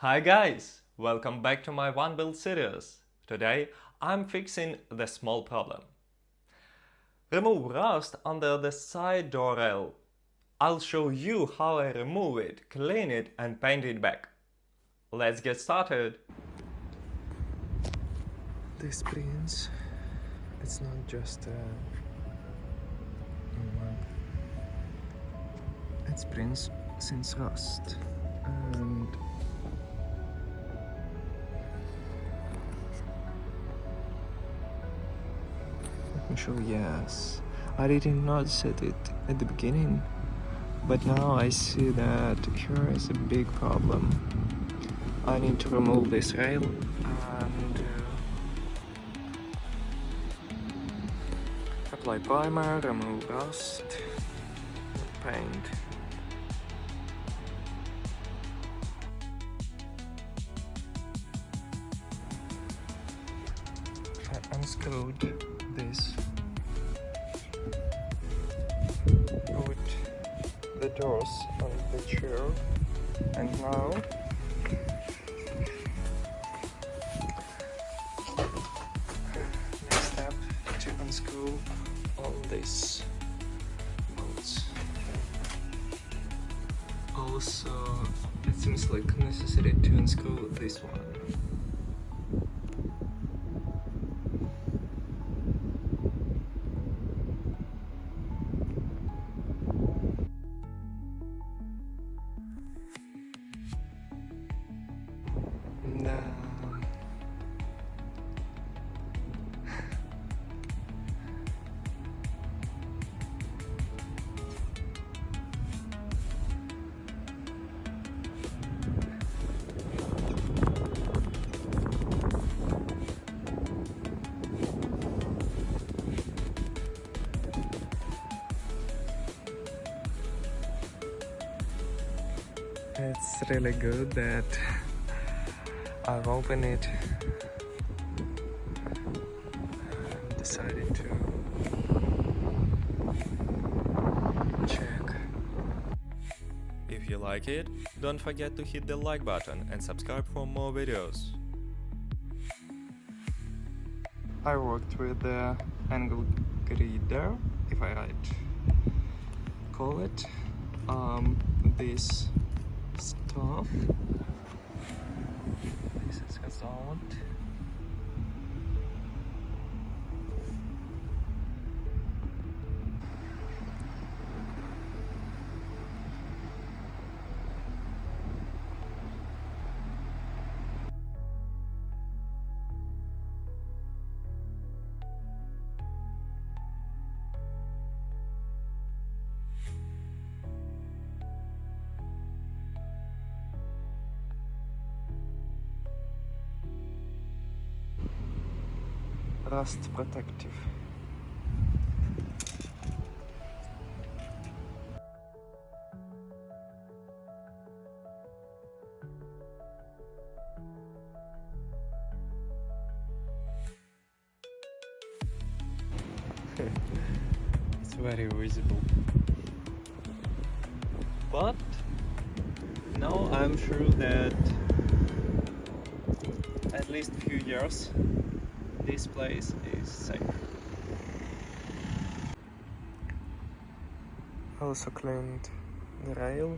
Hi guys, welcome back to my one build series. Today I'm fixing the small problem. Remove rust under the side door rail. I'll show you how I remove it, clean it and paint it back. Let's get started. This prints, it's not just it's prints since rust, and let me show. Yes, I didn't notice it at the beginning, but now I see that here is a big problem. I need to remove this rail and apply primer, remove rust, paint. I unscrewed this, put the doors on the chair, and now next step to unscrew all these bolts. Also, it seems like necessary to unscrew this one. And, it's really good that I've opened it and decided to check. If you like it, don't forget to hit the like button and subscribe for more videos. I worked with the angle grider, if I call it, this stuff. This is resolved. Rust protective. It's very visible. But now I'm sure that at least a few years this place is safe. Also cleaned the rail.